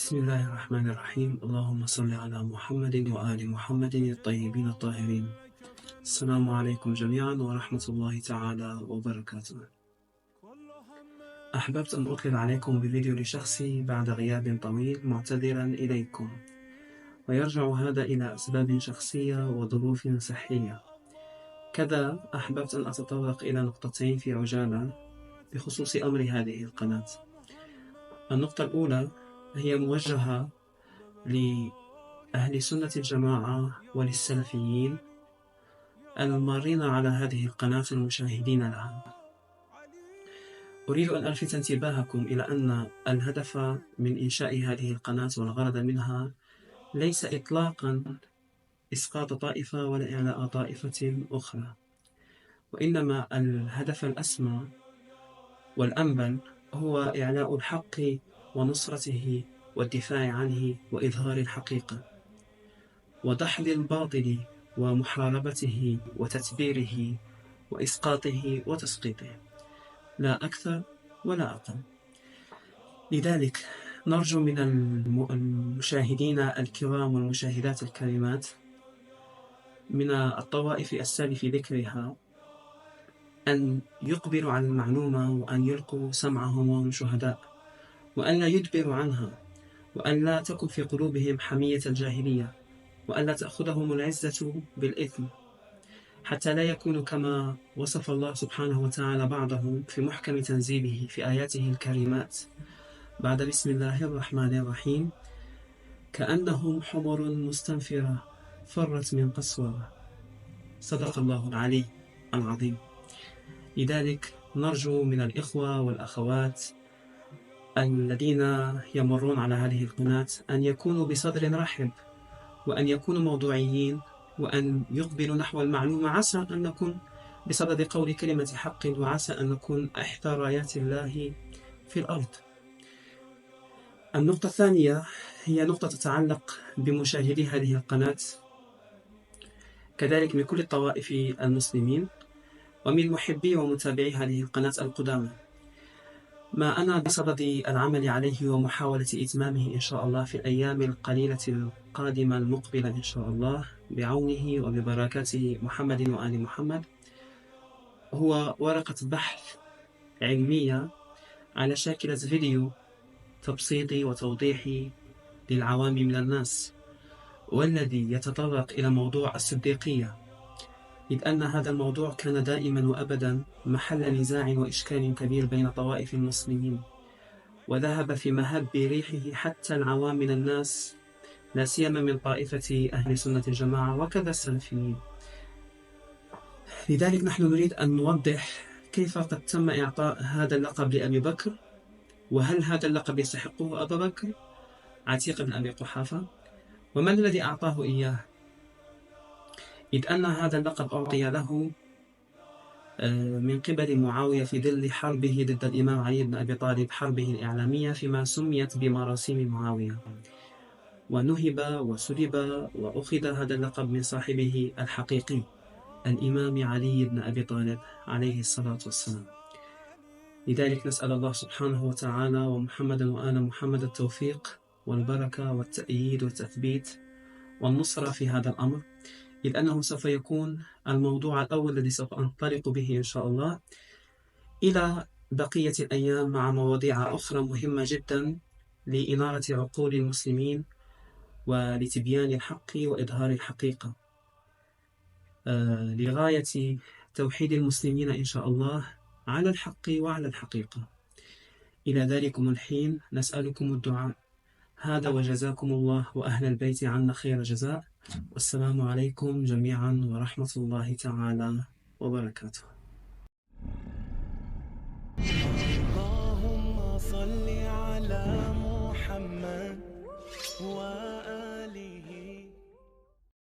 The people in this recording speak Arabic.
بسم الله الرحمن الرحيم. اللهم صل على محمد وآل محمد الطيبين الطاهرين. السلام عليكم جميعا ورحمة الله تعالى وبركاته. أحببت أن أطلع عليكم بفيديو لشخصي بعد غياب طويل معتذرا إليكم، ويرجع هذا إلى أسباب شخصية وظروف صحية. كذا أحببت أن أتطرق إلى نقطتين في عجالة بخصوص أمر هذه القناة. النقطة الأولى هي موجهة لأهل سنة الجماعة وللسلفيين المارين على هذه القناة المشاهدين لها. أريد أن ألفت انتباهكم إلى أن الهدف من إنشاء هذه القناة والغرض منها ليس إطلاقا إسقاط طائفة ولا إعلاء طائفة أخرى، وإنما الهدف الأسمى والأنبل هو إعلاء الحق ونصرته والدفاع عنه وإظهار الحقيقة ودحض الباطل ومحاربته وتتبيره وإسقاطه وتسقيطه، لا أكثر ولا أقل. لذلك نرجو من المشاهدين الكرام والمشاهدات الكريمات من الطوائف السالف ذكرها أن يقبلوا على المعلومة وأن يلقوا سمعهم وهم شهداء، وأن لا يدبروا عنها، وأن لا تكن في قلوبهم حمية الجاهلية، وأن لا تأخذهم العزة بالإثم، حتى لا يكونوا كما وصف الله سبحانه وتعالى بعضهم في محكم تنزيله في آياته الكريمات بعد بسم الله الرحمن الرحيم: كأنهم حمر مستنفرة فرت من قسورة. صدق الله العلي العظيم. لذلك نرجو من الإخوة والأخوات الذين يمرون على هذه القناة أن يكونوا بصدر رحب، وأن يكونوا موضوعيين، وأن يقبلوا نحو المعلومة، عسى أن نكون بصدد قول كلمة حق، وعسى أن نكون إحدى رايات الله في الأرض. النقطة الثانية هي نقطة تتعلق بمشاهدي هذه القناة، كذلك من كل الطوائف المسلمين ومن محبي ومتابعي هذه القناة القدامى. ما أنا بصدد العمل عليه ومحاولة إتمامه إن شاء الله في الأيام القليلة القادمة المقبلة إن شاء الله بعونه وببركاته محمد وآل محمد، هو ورقة بحث علمية على شاكلة فيديو تبسيطي وتوضيحي للعوام من الناس، والذي يتطرق إلى موضوع الصديقية، إذ أن هذا الموضوع كان دائما وأبدا محل نزاع وإشكال كبير بين طوائف المسلمين، وذهب في مهب ريحه حتى العوام من الناس، لا سيما من طائفة أهل سنة الجماعة وكذا السلفيين. لذلك نحن نريد أن نوضح كيف قد تم إعطاء هذا اللقب لأبي بكر، وهل هذا اللقب يستحقه أبا بكر عتيق بن أبي قحافة، ومن الذي أعطاه إياه، إذ أن هذا اللقب أعطي له من قبل معاوية في ظل حربه ضد الإمام علي بن أبي طالب، حربه الإعلامية فيما سميت بمراسيم معاوية، ونهب وسلب وأخذ هذا اللقب من صاحبه الحقيقي الإمام علي بن أبي طالب عليه الصلاة والسلام. لذلك نسأل الله سبحانه وتعالى ومحمدا وآل محمد التوفيق والبركة والتأييد والتثبيت والنصرة في هذا الأمر، إذ أنه سوف يكون الموضوع الأول الذي سوف أنطلق به إن شاء الله إلى بقية الأيام، مع مواضيع أخرى مهمة جدا لإنارة عقول المسلمين ولتبيان الحق وإظهار الحقيقة، لغاية توحيد المسلمين إن شاء الله على الحق وعلى الحقيقة. إلى ذلكم الحين نسألكم الدعاء. هذا وجزاكم الله وأهل البيت عنا خير جزاء، والسلام عليكم جميعا ورحمة الله تعالى وبركاته.